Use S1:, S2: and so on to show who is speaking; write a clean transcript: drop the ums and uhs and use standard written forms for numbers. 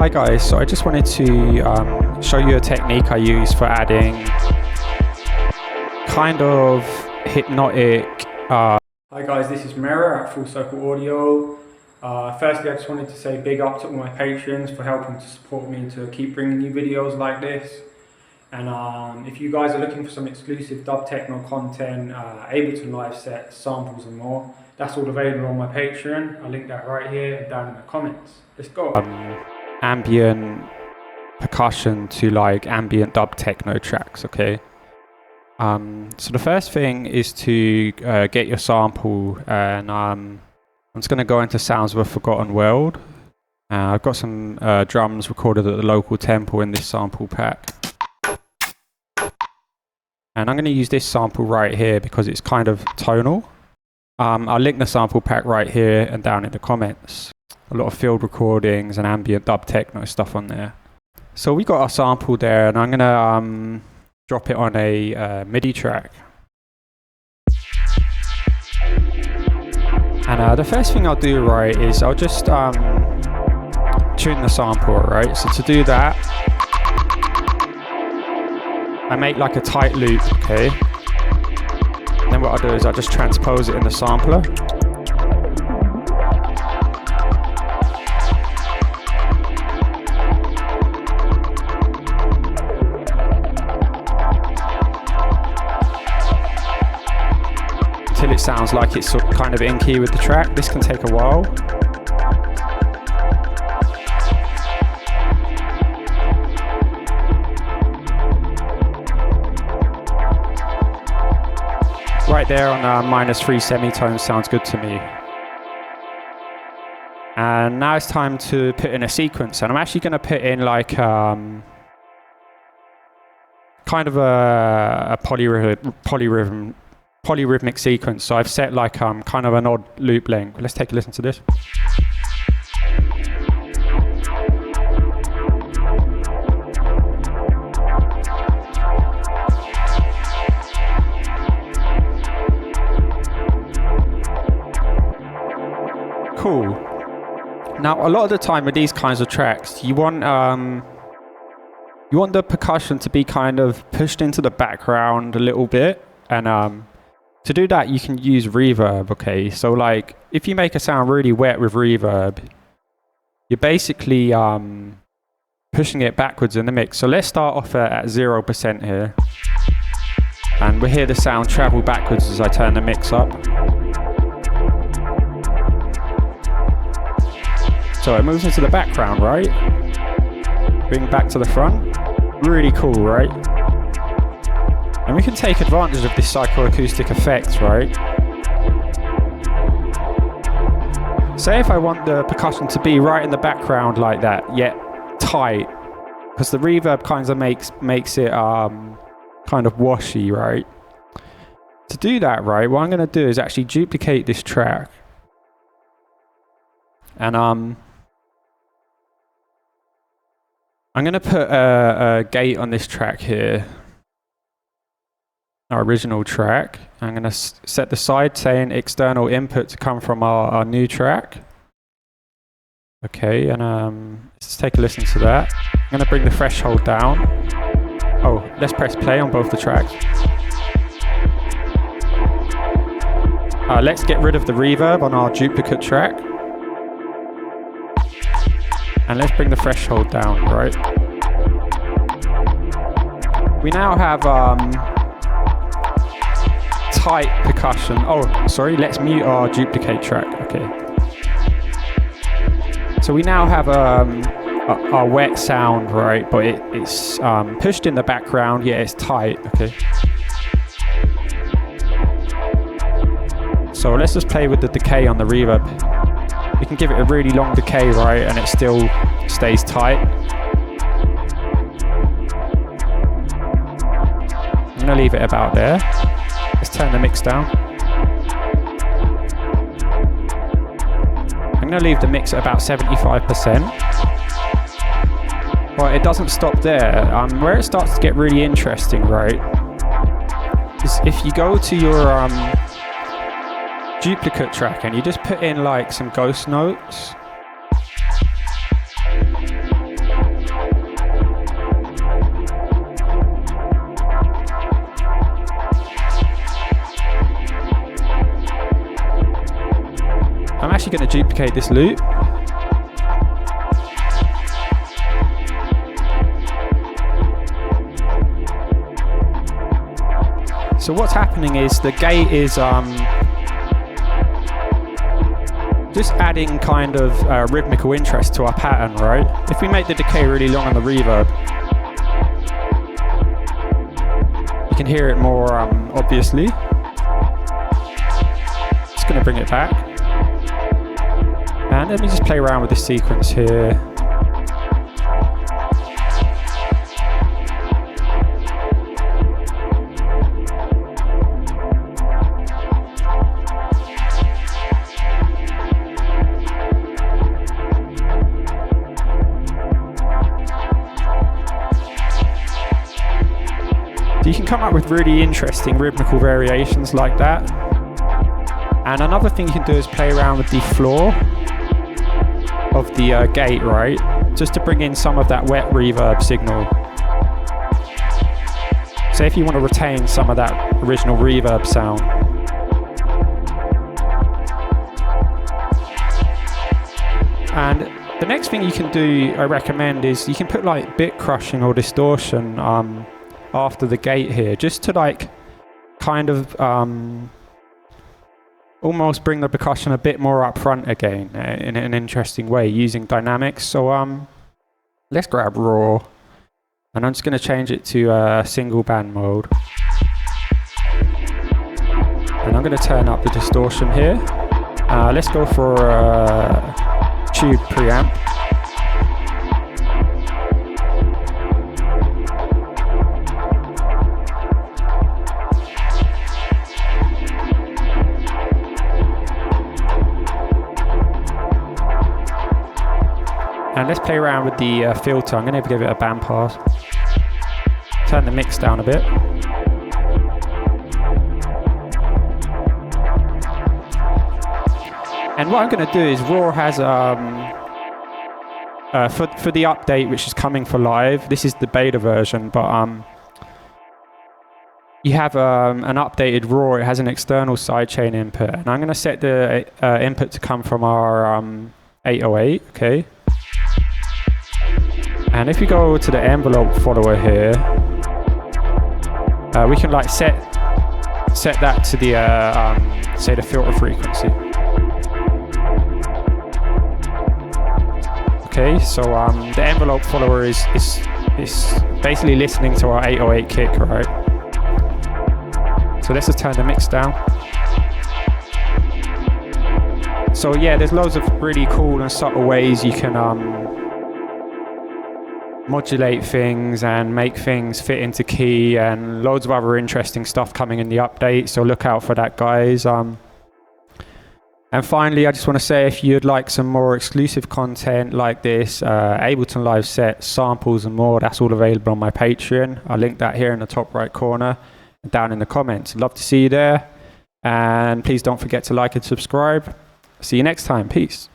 S1: Hi guys, so I just wanted to show you a technique I use for adding kind of hypnotic... Hi guys, this is Mera at Full Circle Audio. Firstly, I just wanted to say big up to all my patrons for helping to support me to keep bringing you videos like this. And if you guys are looking for some exclusive dub techno content, ableton live sets, samples and more, that's all available on my Patreon. I'll link that right here and down in the comments. Let's go. Ambient percussion to like ambient dub techno tracks, okay? So the first thing is to get your sample, and I'm just going to go into Sounds of a Forgotten World. I've got some drums recorded at the local temple in this sample pack. And I'm going to use this sample right here because it's kind of tonal. I'll link the sample pack right here and down in the comments. A lot of field recordings and ambient dub techno stuff on there. So we got our sample there, and I'm going to drop it on a MIDI track. And the first thing I'll do, right, is I'll just tune the sample, right? So to do that, I make like a tight loop, okay? Then what I'll do is I'll just transpose it in the sampler. Until it sounds like it's sort of kind of in key with the track. This can take a while. Right there on -3 semitones sounds good to me. And now it's time to put in a sequence, and I'm actually going to put in like kind of a polyrhythmic sequence. So I've set like kind of an odd loop length. Let's take a listen to this. Cool. Now, a lot of the time with these kinds of tracks, you want the percussion to be kind of pushed into the background a little bit, and to do that, you can use reverb, okay? So like, if you make a sound really wet with reverb, you're basically pushing it backwards in the mix. So let's start off at 0% here. And we'll hear the sound travel backwards as I turn the mix up. So it moves into the background, right? Bring back to the front. Really cool, right? And we can take advantage of this psychoacoustic effect, right? Say if I want the percussion to be right in the background like that, yet tight, because the reverb kind of makes it kind of washy, right? To do that, right, what I'm going to do is actually duplicate this track. And I'm going to put a gate on this track here, our original track. I'm going to set the sidechain external input to come from our new track. Okay, and let's take a listen to that. I'm going to bring the threshold down. Oh, let's press play on both the tracks. Let's get rid of the reverb on our duplicate track. And let's bring the threshold down, right? We now have tight percussion. Oh, sorry, let's mute our duplicate track, okay. So we now have our wet sound, right? But it's pushed in the background, yeah, it's tight, okay. So let's just play with the decay on the reverb. We can give it a really long decay, right, and it still stays tight. I'm going to leave it about there. Let's turn the mix down. I'm going to leave the mix at about 75%. But it doesn't stop there. Where it starts to get really interesting, right, is if you go to your duplicate track and you just put in like some ghost notes. actually going to duplicate this loop. So what's happening is the gate is just adding kind of rhythmical interest to our pattern, right? If we make the decay really long on the reverb, you can hear it more obviously. Just going to bring it back. And let me just play around with this sequence here. You can come up with really interesting rhythmical variations like that. And another thing you can do is play around with the floor of the gate, right? Just to bring in some of that wet reverb signal. So if you want to retain some of that original reverb sound. And the next thing you can do, I recommend, is you can put like bit crushing or distortion after the gate here, just to like kind of almost bring the percussion a bit more up front again in an interesting way using dynamics. So let's grab raw, and I'm just going to change it to single band mode, and I'm going to turn up the distortion here. Let's go for tube preamp. And let's play around with the filter. I'm going to give it a band pass. Turn the mix down a bit. And what I'm going to do is Raw has, for the update which is coming for live, this is the beta version, but you have an updated Raw. It has an external sidechain input. And I'm going to set the input to come from our 808, okay? And if you go over to the envelope follower here, we can like set that to the say the filter frequency. Okay, so the envelope follower is basically listening to our 808 kick, right? So let's just turn the mix down. So yeah, there's loads of really cool and subtle ways you can modulate things and make things fit into key, and loads of other interesting stuff coming in the update, so look out for that, guys. And finally, I just want to say, if you'd like some more exclusive content like this, Ableton live sets, samples and more, that's all available on my Patreon. I'll link that here in the top right corner and down in the comments. Love to see you there, and please don't forget to like and subscribe. See you next time. Peace.